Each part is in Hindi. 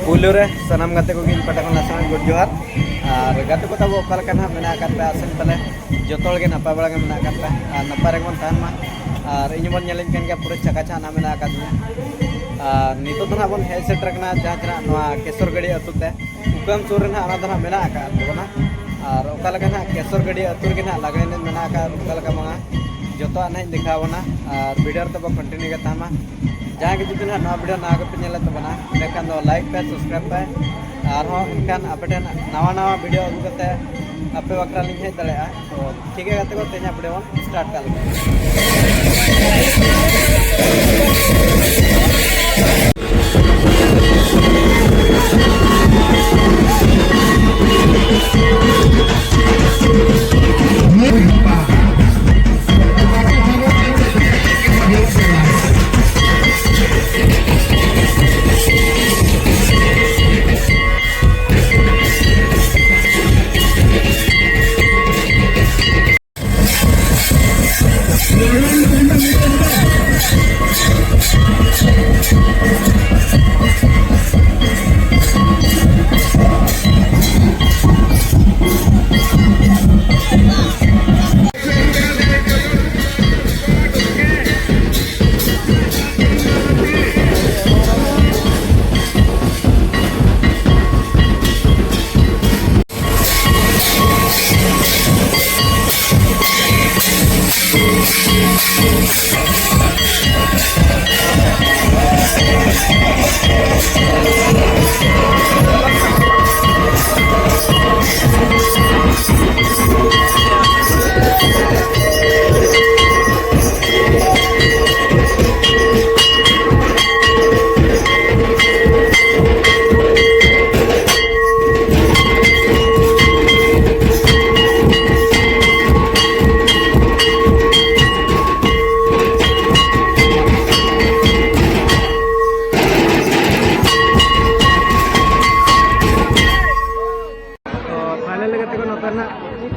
पुलू रे सनाम गाते को गिन पटा खन लासन गुड जोहार और गाते को तब ओकाल कना मेना करता आसन तले जोतोल के नपा बड़ा के मेना करता और नपा रे मन थान मा और इन बन नेलिन कन के पूरा चका चाना मेना करता और नितो तो ना बन हेड सेट रखना जहां जना नवा केसर गड़ी अतुते उकम सुर ना आना दना मेना का बना और ओकाल कना केसर गड़ी अतुर के ना लगाइन मेना का ओकाल का मंगा जोतो आना दिखावना और वीडियो तो कंटिन्यू करता मा जहाँ के जुदी ना वीडियो ना पे नेला तो बना लेकिन दो लाइक पे सब्सक्राइब पे और हो इनकान अपडेट नवा नवा वीडियो अगु करते आपे वक्रा लिंक है दड़ेया तो ठीक है गाते को तेजा वीडियो स्टार्ट कर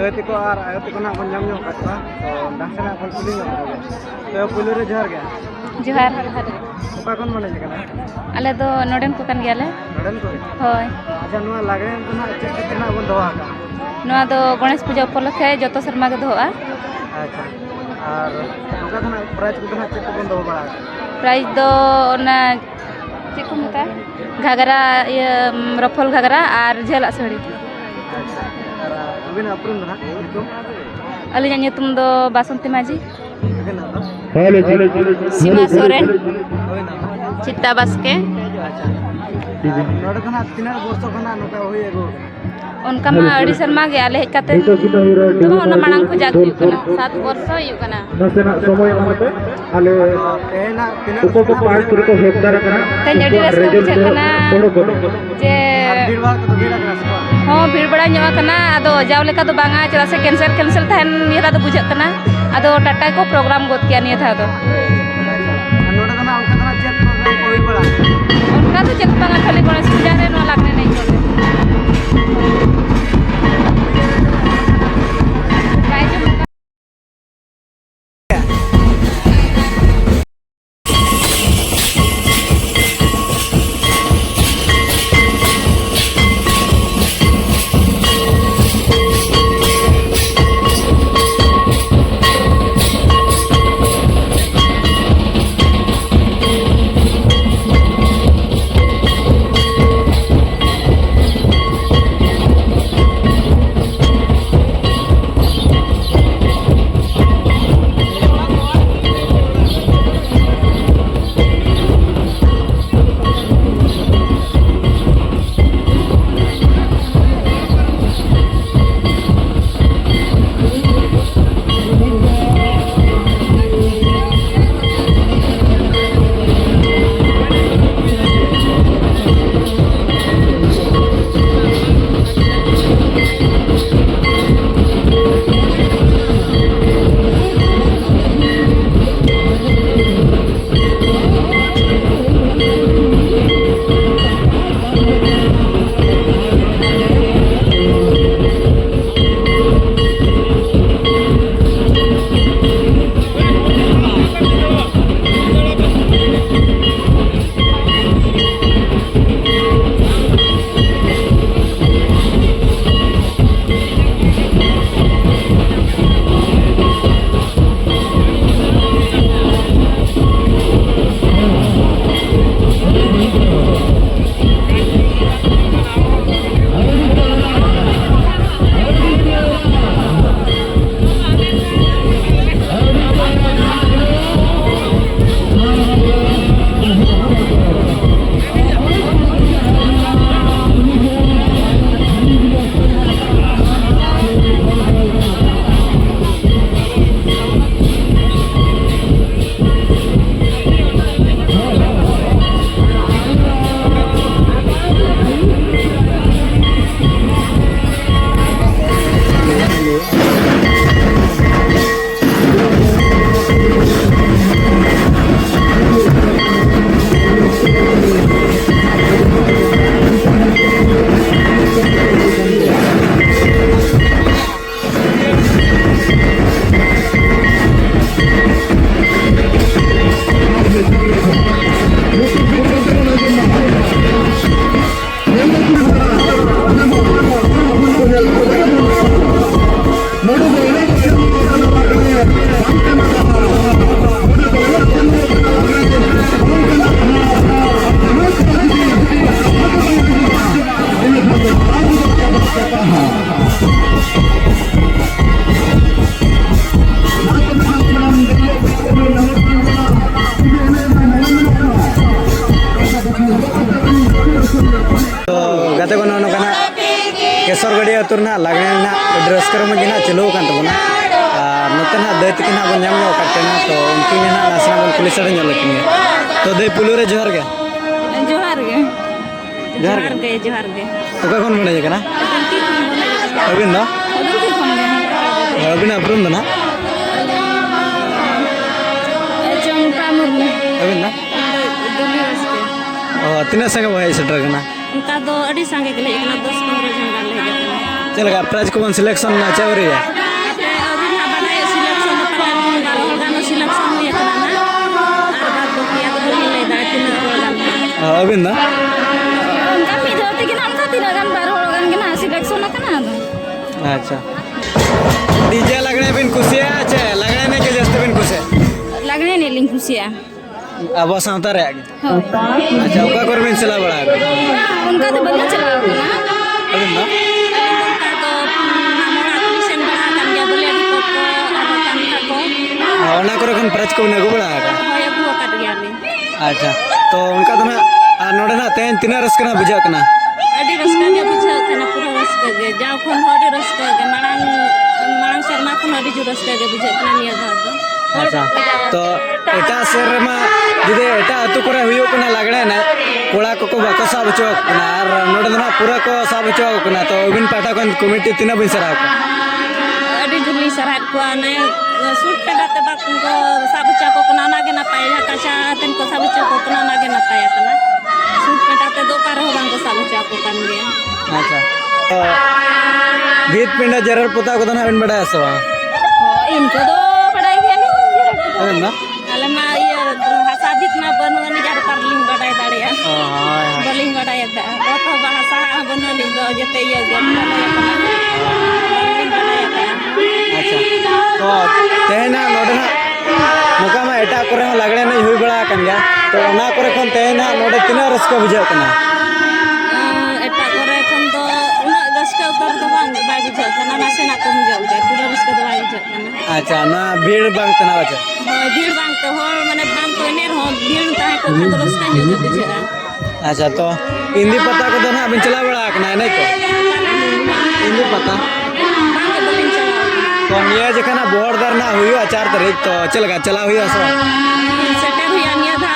दती को और आयती को ना बन जाम जो कटवा तो डांसना बन पुलिंग तो पुलू रे जोहार गया जोहार ओका कोन माने जकना आले दो नोडेन को कन गयाले नोडेन को होय अच्छा नुआ लागरे तो ना चेतना बन दोआ का नुआ दो गणेश पूजा उपलक्षे जतो शर्मा के दोआ अच्छा और ओका ना प्राइज को ना चेक बन दो बड़ा प्राइज दो ना चेक को मता घागरा ये रफल घागरा और झेला सड़ी अच्छा अबिन अपरुन ना तुम अलिया nyutum do Basanti Maji hello Seema Soren होय ना चित्ता बास्के अच्छा नोड खना तीन वर्ष खना नका होय एगो उनका मा अड़ी शर्मा गे आले हेकाते तो ओना मांग को जाग हुई कना 7 वर्ष हुई कना नसेना समय मानते आले एना तीन उप पार्ट पुरो को हेक्टर करा ते जडी रस्ता बुझे कना जे भीड़वार को तो भीड़ कना हो भीड़ बड़ा ᱧᱚᱜ कना आदो जाव लेका तो बांगा चला से कैंसिल थान निरा दो बुझे कना आदो टाटा को प्रोग्राम गोत किया निया था दो नोड कना उनका कना चेक प्रोग्राम को हुई बड़ा उनका तो चेक बांगा खाली गणेश पूजा रे नो लागने नहीं चले आतुर ना लागने ना ड्रेस कर में गिना चलो kan तबना नते ना दे तक ना बन जाम नो काटे ना तो उनकी ना नासना बन पुलिस रे ñol लकिन तो दे पुलु रे जोहर गे जोहार गे जोहार गे जोहार गे ओका कोन बने kana अबिन ना अबिन अपरुम ना चंपा मुर्मू अबिन ना दुली रस्ते ओ तिना संग भाई सेटर kana उनका दो अड़ी संगे के लिए 10-15 जन गाल ले गए चल गा प्राइज को सिलेक्शन ना चावरी है अभी ना बनाए सिलेक्शन तो गानो सिलेक्शन हुई है ना और बात तो किया तो ले दाए तीन गान अबिन ना उनका भी होते कि नाम का तीन गान 12 गान के ना सिलेक्शन ना करना अच्छा डीजे लगने बिन खुशी है अच्छा लगने ने के जस्ट बिन खुशी लगने ने लिंक खुशिया अब सावता रे आगे अच्छा ओका कर बिन चला बड़ा उनका तो बल्ला चला ना अबिन ना उनका तो हमारा क्रिश्चियन बना कर दिया बोले अभी तो को ओना करे खन प्राइज को ने गोबड़ा होय बुआ काट गया ले अच्छा तो उनका तो ना नोडे ना तेन तीन रस्कना बुझा कना अड़ी रस्का के बुझा कना पूरा रस्का के जाओ खन होडे रस्का के मांग शर्मा खन अड़ी जो रस्का के बुझा कना निया भाग अच्छा तो एटा शहर में जुदे एटा अतु करे हुयो कना लागणे ना कोड़ा को बाको साब चौक कना और नोडे ना पूरा को साब चौक कना तो अबिन पाटा कन कमिटी तीन बिन सरा को अड़ी जुली सरहाट को ने सूट पेटाते बाक को साब चौक को ना के ना पाए काचा तन को साब चौक को ना के ना पाए कना सूट पेटाते दो पार हो बांग को साब चौक को कन गया अच्छा तो भीत पिंडा जरर पुता को तो ना बिन बड़ा सवा इनको तो पढ़ाई गया अबिन ना अले मा ये हासाबित ना बनवनी जार परलिंग बडाय दाड़िया हां बलिंग बडाय दा बहुत भाषा बनवनी दो जते ये गेम बलिंग बडाय दा अच्छा तो तेना नोडे ना मुका में एटा करे लागणे नहीं हुई बड़ा कन गया तो ना करे खन तेना नोडे तीना रस्का बुझा कना एटा करे खन तो उना रस्का उतर तो बांग बाय बुझा कना ना से ना कम जाऊ जाए पूरा रस्का तो बाय बुझा कना अच्छा ना भीड़ बांग तना बचा होय भीड़ बांग तो होर माने बांग तो नेर हो भीड़ ताहे को तो रस्का जो बुझा अच्छा तो हिंदी पता को तो ना बिन चला बड़ा कना नहीं को हिंदी पता बांग बलिंग चला तो निया जखना बोर्डर ना हुई 4 तारीख तो चलगा चला हुई असो सेटर हुई निया था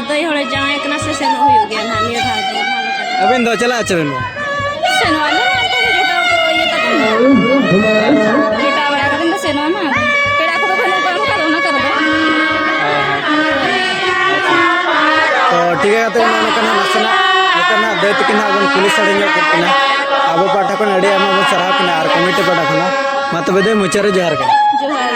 दई होले जाए कना से न हुई गया ना निया था अबिन दो चला चबिन सेन वाले आते हैं जोटा को ये तक बेटा बड़ा करें तो सेन ना पेड़ा को तो भलो काम करो ना कर दो तो ठीक है तो ना कना नसना नतना देत किना बन पुलिस अड़ी ᱧᱚᱜ करना अब पाठा को अड़ी आमा बन सरा कना और कमिटी पाठा कना मत बदे मुचारे जोहार के जोहार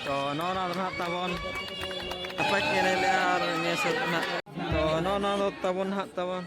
तो नौना तबन apa channel ar ngesot na to no tabon ha tabon